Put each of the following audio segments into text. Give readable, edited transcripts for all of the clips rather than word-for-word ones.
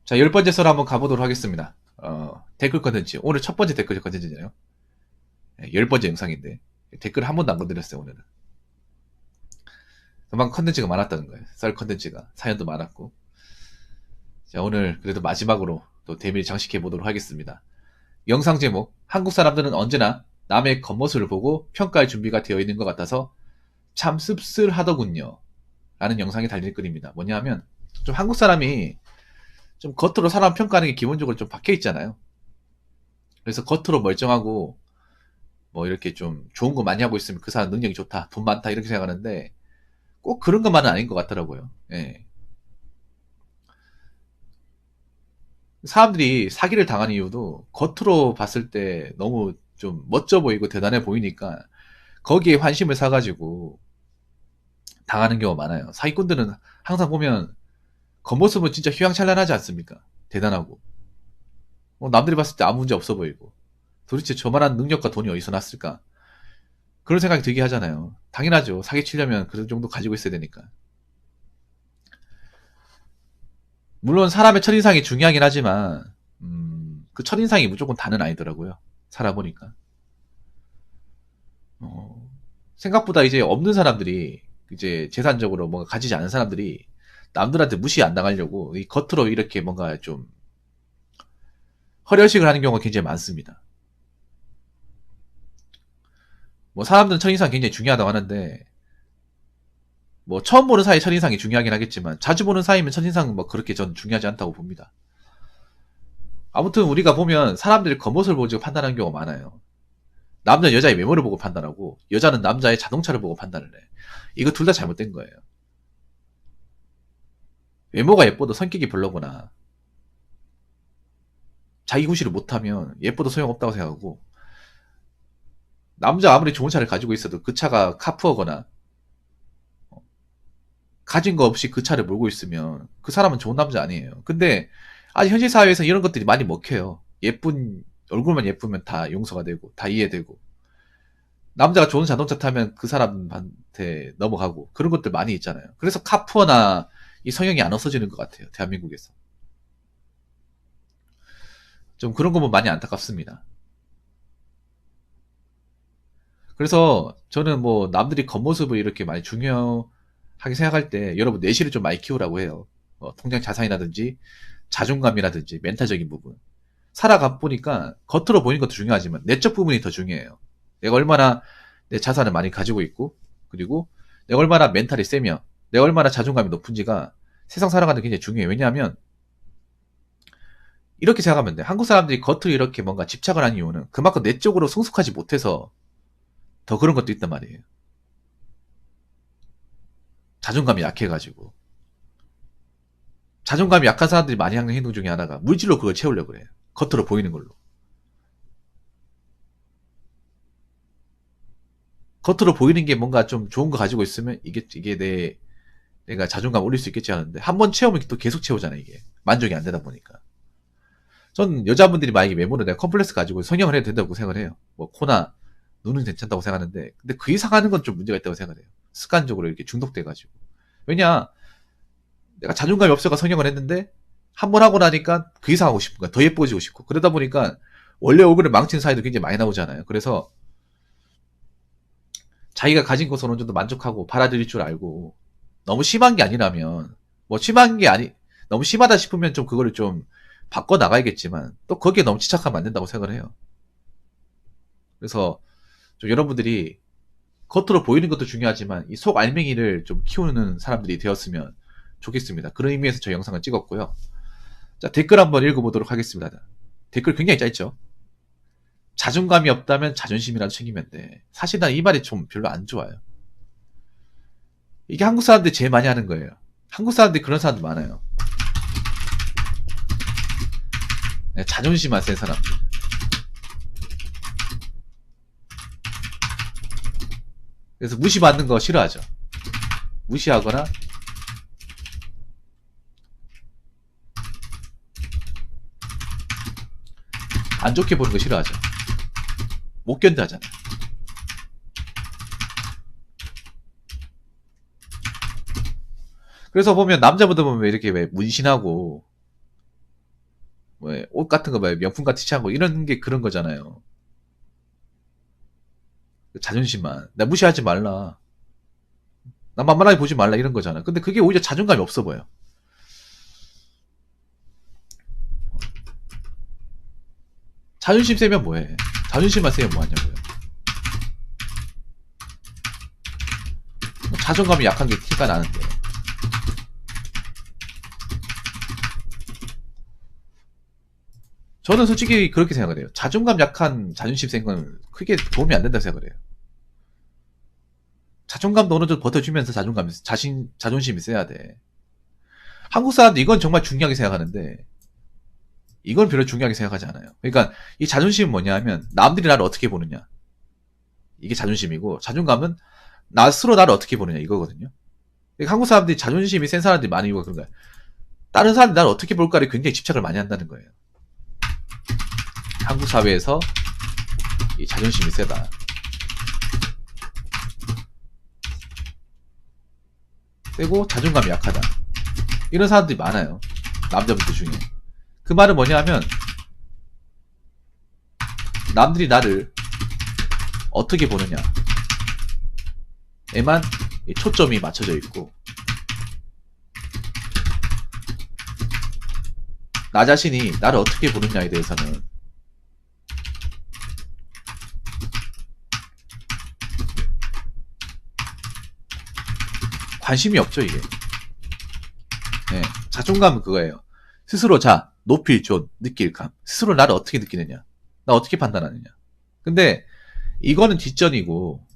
자, 10번째 썰 한번 가보도록 하겠습니다. 댓글 컨텐츠. 오늘 첫 번째 댓글 컨텐츠잖아요. 10번째 영상인데. 댓글 한 번도 안 건드렸어요, 오늘은. 그만 컨텐츠가 많았다는 거예요. 썰 컨텐츠가. 사연도 많았고. 자, 오늘 그래도 마지막으로 또 대밀 장식해 보도록 하겠습니다. 영상 제목. 한국 사람들은 언제나 남의 겉모습을 보고 평가할 준비가 되어 있는 것 같아서 참 씁쓸하더군요. 라는 영상이 달릴 글입니다. 뭐냐 하면, 좀 한국 사람이 좀 겉으로 사람 평가하는 게 기본적으로 좀 박혀 있잖아요. 그래서 겉으로 멀쩡하고 뭐 이렇게 좀 좋은 거 많이 하고 있으면 그 사람 능력이 좋다, 돈 많다 이렇게 생각하는데 꼭 그런 것만은 아닌 것 같더라고요. 예. 사람들이 사기를 당한 이유도 겉으로 봤을 때 너무 좀 멋져 보이고 대단해 보이니까 거기에 환심을 사가지고 당하는 경우가 많아요. 사기꾼들은 항상 보면 겉모습은 진짜 휘황찬란하지 않습니까? 대단하고 남들이 봤을 때 아무 문제 없어 보이고 도대체 저만한 능력과 돈이 어디서 났을까? 그런 생각이 들게 하잖아요. 당연하죠. 사기치려면 그런 정도 가지고 있어야 되니까. 물론 사람의 첫인상이 중요하긴 하지만 그 첫인상이 무조건 다는 아니더라고요. 살아보니까. 어, 생각보다 이제 없는 사람들이 이제 재산적으로 뭔가 가지지 않은 사람들이 남들한테 무시 안 당하려고 이 겉으로 이렇게 뭔가 좀 허례식을 하는 경우가 굉장히 많습니다. 뭐 사람들은 첫인상 굉장히 중요하다고 하는데 뭐 처음 보는 사이 첫인상이 중요하긴 하겠지만 자주 보는 사이면 첫인상은 뭐 그렇게 전 중요하지 않다고 봅니다. 아무튼 우리가 보면 사람들이 겉모습을 보고 판단하는 경우가 많아요. 남자는 여자의 외모를 보고 판단하고 여자는 남자의 자동차를 보고 판단을 해. 이거 둘 다 잘못된 거예요. 외모가 예뻐도 성격이 별로거나 자기 구실을 못하면 예뻐도 소용없다고 생각하고 남자 아무리 좋은 차를 가지고 있어도 그 차가 카푸어거나 가진 거 없이 그 차를 몰고 있으면 그 사람은 좋은 남자 아니에요. 근데 아직 현실 사회에서 이런 것들이 많이 먹혀요. 예쁜 얼굴만 예쁘면 다 용서가 되고 다 이해되고 남자가 좋은 자동차 타면 그 사람한테 넘어가고 그런 것들 많이 있잖아요. 그래서 카푸어나 이 성형이 안 없어지는 것 같아요. 대한민국에서. 좀 그런 거 보면 많이 안타깝습니다. 그래서 저는 뭐 남들이 겉모습을 이렇게 많이 중요하게 생각할 때 여러분 내실을 좀 많이 키우라고 해요. 통장 자산이라든지 자존감이라든지 멘탈적인 부분. 살아가 보니까 겉으로 보이는 것도 중요하지만 내적 부분이 더 중요해요. 내가 얼마나 내 자산을 많이 가지고 있고 그리고 내가 얼마나 멘탈이 세며 내가 얼마나 자존감이 높은지가 세상 살아가는 데 굉장히 중요해요. 왜냐하면 이렇게 생각하면 돼. 한국 사람들이 겉으로 이렇게 뭔가 집착을 하는 이유는 그만큼 내적으로 성숙하지 못해서 더 그런 것도 있단 말이에요. 자존감이 약해가지고. 자존감이 약한 사람들이 많이 하는 행동 중에 하나가 물질로 그걸 채우려고 그래요. 겉으로 보이는 걸로. 겉으로 보이는 게 뭔가 좀 좋은 거 가지고 있으면 이게 내가 자존감 올릴 수 있겠지 하는데 한 번 채우면 또 계속 채우잖아 이게. 만족이 안 되다 보니까. 전 여자분들이 만약에 외모를 내가 컴플렉스 가지고 성형을 해도 된다고 생각을 해요. 뭐 코나 눈은 괜찮다고 생각하는데 근데 그 이상 하는 건 좀 문제가 있다고 생각을 해요. 습관적으로 이렇게 중독돼가지고. 왜냐 내가 자존감이 없어가 성형을 했는데 한 번 하고 나니까 그 이상 하고 싶은 거야. 더 예뻐지고 싶고. 그러다 보니까 원래 얼굴을 망치는 사이도 굉장히 많이 나오잖아요. 그래서 자기가 가진 것으로 어느 정도 만족하고 받아들일 줄 알고 너무 심한 게 아니라면 뭐 심한 게 아니 너무 심하다 싶으면 좀 그거를 좀 바꿔 나가야겠지만 또 거기에 너무 집착하면 안 된다고 생각을 해요. 그래서 좀 여러분들이 겉으로 보이는 것도 중요하지만 이 속 알맹이를 좀 키우는 사람들이 되었으면 좋겠습니다. 그런 의미에서 저 영상을 찍었고요. 자, 댓글 한번 읽어보도록 하겠습니다. 댓글 굉장히 짧죠? 자존감이 없다면 자존심이라도 챙기면 돼. 사실 난 이 말이 좀 별로 안 좋아요. 이게 한국 사람들이 제일 많이 하는 거예요. 한국 사람들이 그런 사람들 많아요. 네, 자존심 안 센 사람들. 그래서 무시받는 거 싫어하죠. 무시하거나 안 좋게 보는 거 싫어하죠. 못 견뎌하잖아. 그래서 보면 남자분들 보면 왜 이렇게 왜 문신하고 옷 같은 거 봐요. 명품 같이 취하고 이런 게 그런 거잖아요. 자존심만. 나 무시하지 말라. 나 만만하게 보지 말라 이런 거잖아. 근데 그게 오히려 자존감이 없어 보여. 자존심 세면 뭐해? 자존심만 세면 뭐하냐고요. 자존감이 약한 게 티가 나는데. 저는 솔직히 그렇게 생각을 해요. 자존감 약한 자존심 센 건 크게 도움이 안 된다고 생각을 해요. 자존감도 어느 정도 버텨주면서 자존심이 세야 돼. 한국 사람들 이건 정말 중요하게 생각하는데, 이건 별로 중요하게 생각하지 않아요. 그러니까 이 자존심은 뭐냐 하면 남들이 나를 어떻게 보느냐. 이게 자존심이고, 자존감은 나 스스로 나를 어떻게 보느냐 이거거든요. 그러니까 한국 사람들이 자존심이 센 사람들이 많은 이유가 그런 거야. 다른 사람들이 나를 어떻게 볼까를 굉장히 집착을 많이 한다는 거예요. 한국 사회에서 이 자존심이 세다. 세고 자존감이 약하다. 이런 사람들이 많아요. 남자분들 중에. 그 말은 뭐냐 하면 남들이 나를 어떻게 보느냐 에만 초점이 맞춰져 있고, 나 자신이 나를 어떻게 보느냐에 대해서는 관심이 없죠. 이게 자존감은 그거예요. 스스로 높일 존, 느낄 감. 스스로 나를 어떻게 느끼느냐, 나 어떻게 판단하느냐. 근데 이거는 뒷전이고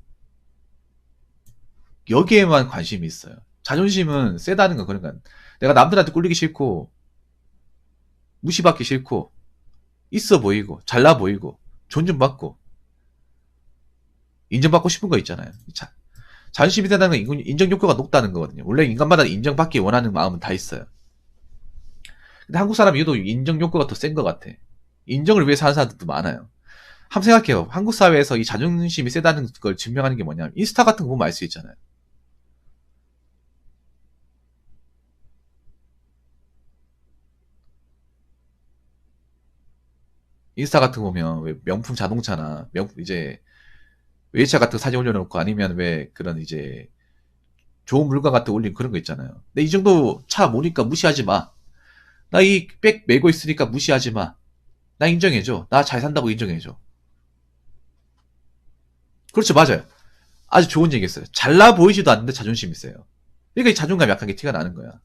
여기에만 관심이 있어요. 자존심은 세다는 건 그러니까 내가 남들한테 꿀리기 싫고 무시받기 싫고 있어 보이고 잘나 보이고 존중받고 인정받고 싶은 거 있잖아요. 자존심이 세다는 건 인정 욕구가 높다는 거거든요. 원래 인간마다 인정받기 원하는 마음은 다 있어요. 근데 한국 사람이 유독 인정 욕구가 더 센 것 같아. 인정을 위해서 하는 사람들도 많아요. 한번 생각해요. 한국 사회에서 이 자존심이 세다는 걸 증명하는 게 뭐냐면 인스타 같은 거 보면 알 수 있잖아요. 인스타 같은 거 보면 왜 명품 자동차나 이제 외제차 같은 거 사진 올려놓고 아니면 왜 그런 이제 좋은 물건 같은 거 올린 그런 거 있잖아요. 근데 이 정도 차 모니까 무시하지 마. 나 이 백 메고 있으니까 무시하지 마. 나 인정해줘. 나 잘 산다고 인정해줘. 그렇죠, 맞아요. 아주 좋은 얘기했어요. 잘나 보이지도 않는데 자존심이 세요. 그러니까 이 자존감 약한 게 티가 나는 거야.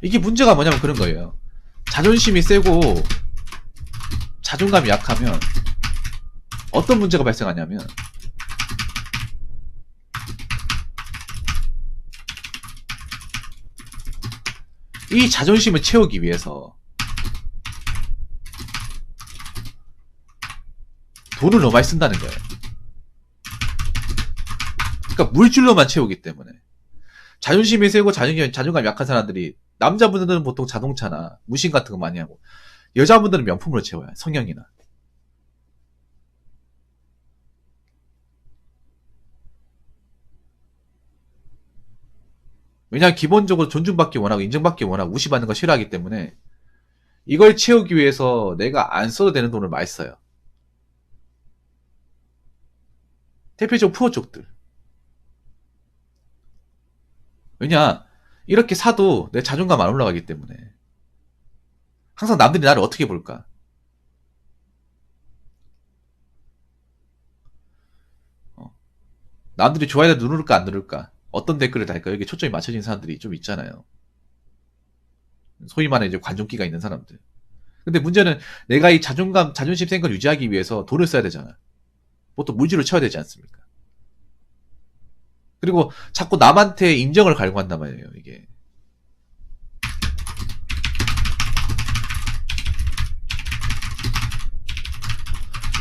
이게 문제가 뭐냐면 그런 거예요. 자존심이 세고 자존감이 약하면 어떤 문제가 발생하냐면 이 자존심을 채우기 위해서 돈을 너무 많이 쓴다는 거예요. 그러니까 물질로만 채우기 때문에. 자존심이 세고 자존감이 약한 사람들이, 남자분들은 보통 자동차나 무신 같은 거 많이 하고, 여자분들은 명품으로 채워요. 성형이나. 왜냐하면 기본적으로 존중받기 원하고 인정받기 원하고 무시받는 거 싫어하기 때문에 이걸 채우기 위해서 내가 안 써도 되는 돈을 많이 써요. 대표적으로 푸어 쪽들. 왜냐, 이렇게 사도 내 자존감 안 올라가기 때문에. 항상 남들이 나를 어떻게 볼까? 남들이 좋아요를 누를까 안 누를까? 어떤 댓글을 달까? 여기 초점이 맞춰진 사람들이 좀 있잖아요. 소위 말해 이제 관종기가 있는 사람들. 근데 문제는 내가 이 자존심 센 걸 유지하기 위해서 돈을 써야 되잖아. 보통 물질을 채워야 되지 않습니까? 그리고 자꾸 남한테 인정을 갈구한단 말이에요, 이게.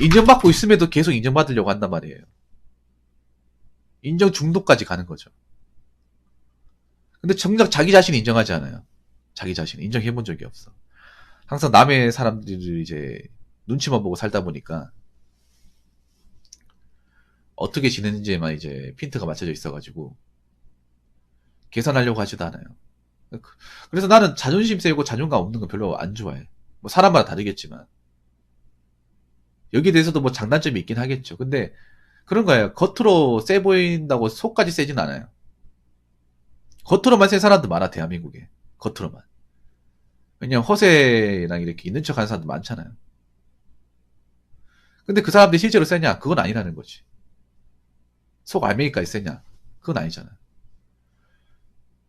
인정받고 있음에도 계속 인정받으려고 한단 말이에요. 인정 중독까지 가는 거죠. 근데 정작 자기 자신이 인정하지 않아요. 자기 자신 인정해본 적이 없어. 항상 남의 사람들이 이제 눈치만 보고 살다 보니까 어떻게 지내는지에만 이제 핀트가 맞춰져 있어가지고 계산하려고 하지도 않아요. 그래서 나는 자존심 세고 자존감 없는 거 별로 안 좋아해. 뭐 사람마다 다르겠지만 여기에 대해서도 뭐 장단점이 있긴 하겠죠. 근데 그런 거예요. 겉으로 세 보인다고 속까지 세진 않아요. 겉으로만 센 사람도 많아, 대한민국에. 겉으로만. 왜냐면 허세랑 이렇게 있는 척 하는 사람도 많잖아요. 근데 그 사람들이 실제로 세냐? 그건 아니라는 거지. 속 알맹이까지 세냐? 그건 아니잖아.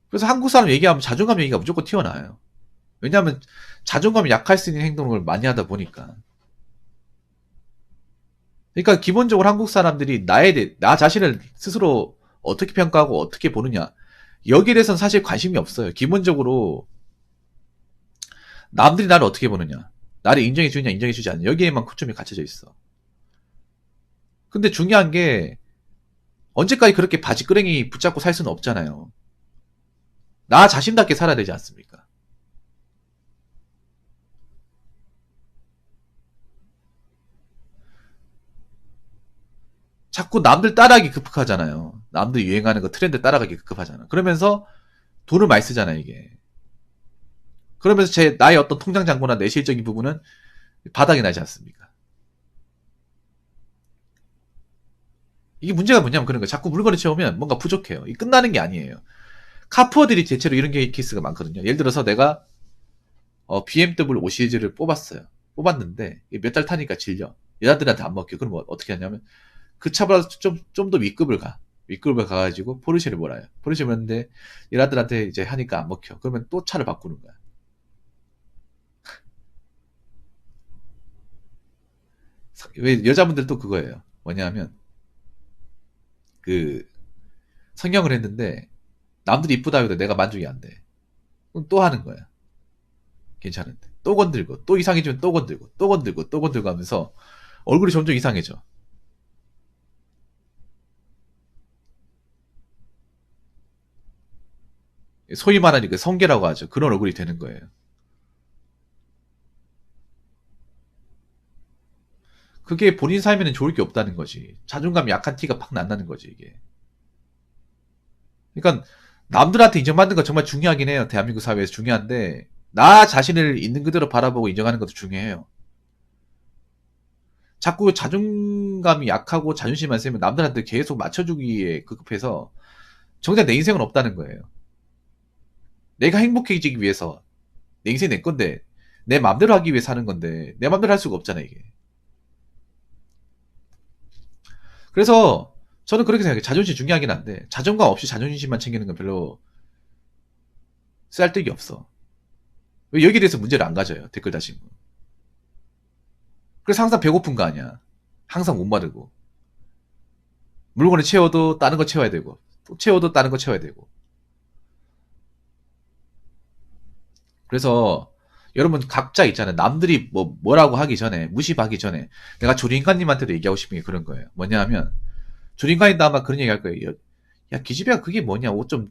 그래서 한국 사람 얘기하면 자존감 얘기가 무조건 튀어나와요. 왜냐하면 자존감이 약할 수 있는 행동을 많이 하다 보니까. 그러니까 기본적으로 한국 사람들이 나 자신을 스스로 어떻게 평가하고 어떻게 보느냐. 여기에 대해서는 사실 관심이 없어요. 기본적으로 남들이 나를 어떻게 보느냐. 나를 인정해주냐 인정해주지 않냐. 여기에만 초점이 갇혀져 있어. 근데 중요한 게 언제까지 그렇게 바지끄랭이 붙잡고 살 수는 없잖아요. 나 자신답게 살아야 되지 않습니까? 자꾸 남들 따라하기 급하잖아요. 남들 유행하는 거 트렌드 따라가기 급하잖아. 그러면서 돈을 많이 쓰잖아요, 이게. 그러면서 나의 어떤 통장 잔고나 내실적인 부분은 바닥이 나지 않습니까? 이게 문제가 뭐냐면 그런 거예요. 자꾸 물건을 채우면 뭔가 부족해요. 이 끝나는 게 아니에요. 카푸어들이 대체로 이런 케이스가 많거든요. 예를 들어서 내가 BMW 5 시리즈를 뽑았어요. 뽑았는데 몇 달 타니까 질려. 여자들한테 안 먹혀. 그럼 어떻게 하냐면 그 차보다 좀 더 윗급을 가. 윗급을 가가지고 포르쉐를 몰아요. 포르쉐 몰았는데 여자들한테 이제 하니까 안 먹혀. 그러면 또 차를 바꾸는 거야. 왜 여자분들도 그거예요. 뭐냐면 그 성형을 했는데 남들이 이쁘다 해도 내가 만족이 안 돼. 그럼 또 하는 거야. 괜찮은데. 또 건들고, 또 이상해지면 또 건들고, 또 건들고, 또 건들고 하면서 얼굴이 점점 이상해져. 소위 말하는 그 성계라고 하죠. 그런 얼굴이 되는 거예요. 그게 본인 삶에는 좋을 게 없다는 거지. 자존감이 약한 티가 팍 난다는 거지, 이게. 그러니까 남들한테 인정받는 거 정말 중요하긴 해요. 대한민국 사회에서 중요한데 나 자신을 있는 그대로 바라보고 인정하는 것도 중요해요. 자꾸 자존감이 약하고 자존심만 세면 남들한테 계속 맞춰주기에 급급해서 정작 내 인생은 없다는 거예요. 내가 행복해지기 위해서 내 인생 내 건데 내 맘대로 하기 위해 사는 건데 내 맘대로 할 수가 없잖아 이게. 그래서 저는 그렇게 생각해요. 자존심 중요하긴 한데 자존감 없이 자존심만 챙기는 건 별로 쓸데기 없어. 왜 여기에 대해서 문제를 안 가져요. 댓글 다신 분. 그래서 항상 배고픈 거 아니야. 항상 못 마르고. 물건을 채워도 다른 거 채워야 되고 또 채워도 다른 거 채워야 되고. 그래서 여러분 각자 있잖아요. 남들이 뭐라고 하기 전에 무시하기 전에 내가 조린관님한테도 얘기하고 싶은 게 그런 거예요. 뭐냐 하면 조린관님도 아마 그런 얘기 할 거예요. 야 기집애가 그게 뭐냐 옷 좀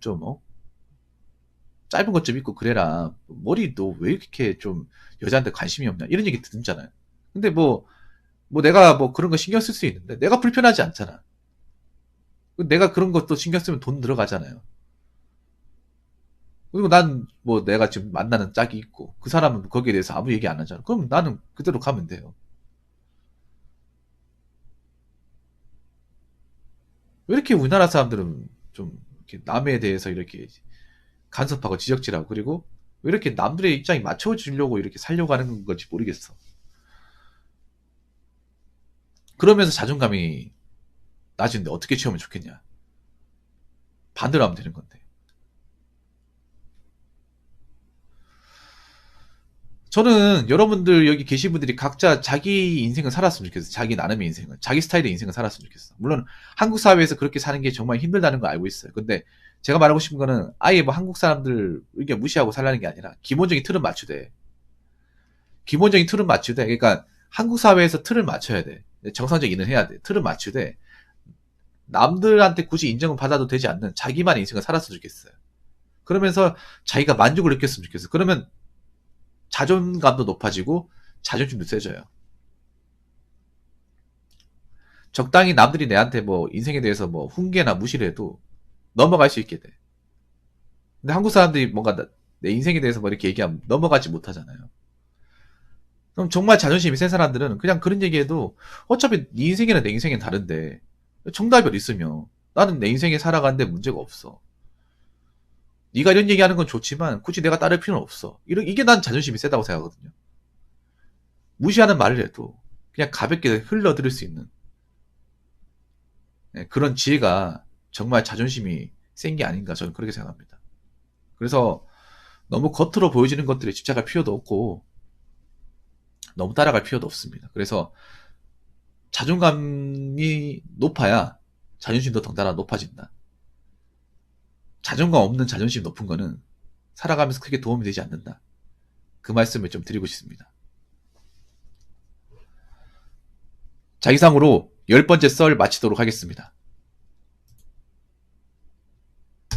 짧은 것 좀 입고 그래라. 머리 너 왜 이렇게 좀 여자한테 관심이 없냐 이런 얘기 듣잖아요. 근데 내가 그런 거 신경 쓸 수 있는데 내가 불편하지 않잖아. 내가 그런 것도 신경 쓰면 돈 들어가잖아요. 그리고 난 내가 지금 만나는 짝이 있고 그 사람은 거기에 대해서 아무 얘기 안 하잖아. 그럼 나는 그대로 가면 돼요. 왜 이렇게 우리나라 사람들은 좀 이렇게 남에 대해서 이렇게 간섭하고 지적질하고 그리고 왜 이렇게 남들의 입장에 맞춰주려고 이렇게 살려고 하는 건지 모르겠어. 그러면서 자존감이 낮은데 어떻게 채우면 좋겠냐. 반대로 하면 되는 건데. 저는 여러분들 여기 계신 분들이 각자 자기 인생을 살았으면 좋겠어. 자기 나름의 인생을. 자기 스타일의 인생을 살았으면 좋겠어. 물론 한국 사회에서 그렇게 사는 게 정말 힘들다는 거 알고 있어요. 근데 제가 말하고 싶은 거는 아예 한국 사람들 의견 무시하고 살라는 게 아니라 기본적인 틀은 맞추되. 기본적인 틀은 맞추되. 그러니까 한국 사회에서 틀을 맞춰야 돼. 정상적 일은 해야 돼. 틀은 맞추되 남들한테 굳이 인정을 받아도 되지 않는 자기만의 인생을 살았으면 좋겠어요. 그러면서 자기가 만족을 느꼈으면 좋겠어요. 그러면 자존감도 높아지고 자존심도 세져요. 적당히 남들이 내한테 인생에 대해서 훈계나 무시를 해도 넘어갈 수 있게 돼. 근데 한국 사람들이 뭔가 내 인생에 대해서 뭐 이렇게 얘기하면 넘어가지 못하잖아요. 그럼 정말 자존심이 센 사람들은 그냥 그런 얘기해도 어차피 네 인생이나 내 인생은 다른데 정답이 어디 있으며 나는 내 인생에 살아가는데 문제가 없어. 네가 이런 얘기하는 건 좋지만 굳이 내가 따를 필요는 없어. 이게 난 자존심이 세다고 생각하거든요. 무시하는 말을 해도 그냥 가볍게 흘러들을 수 있는 그런 지혜가 정말 자존심이 센 게 아닌가 저는 그렇게 생각합니다. 그래서 너무 겉으로 보여지는 것들에 집착할 필요도 없고 너무 따라갈 필요도 없습니다. 그래서 자존감이 높아야 자존심도 덩달아 높아진다. 자존감 없는 자존심 높은 거는 살아가면서 크게 도움이 되지 않는다. 그 말씀을 좀 드리고 싶습니다. 자, 이상으로 10번째 썰 마치도록 하겠습니다.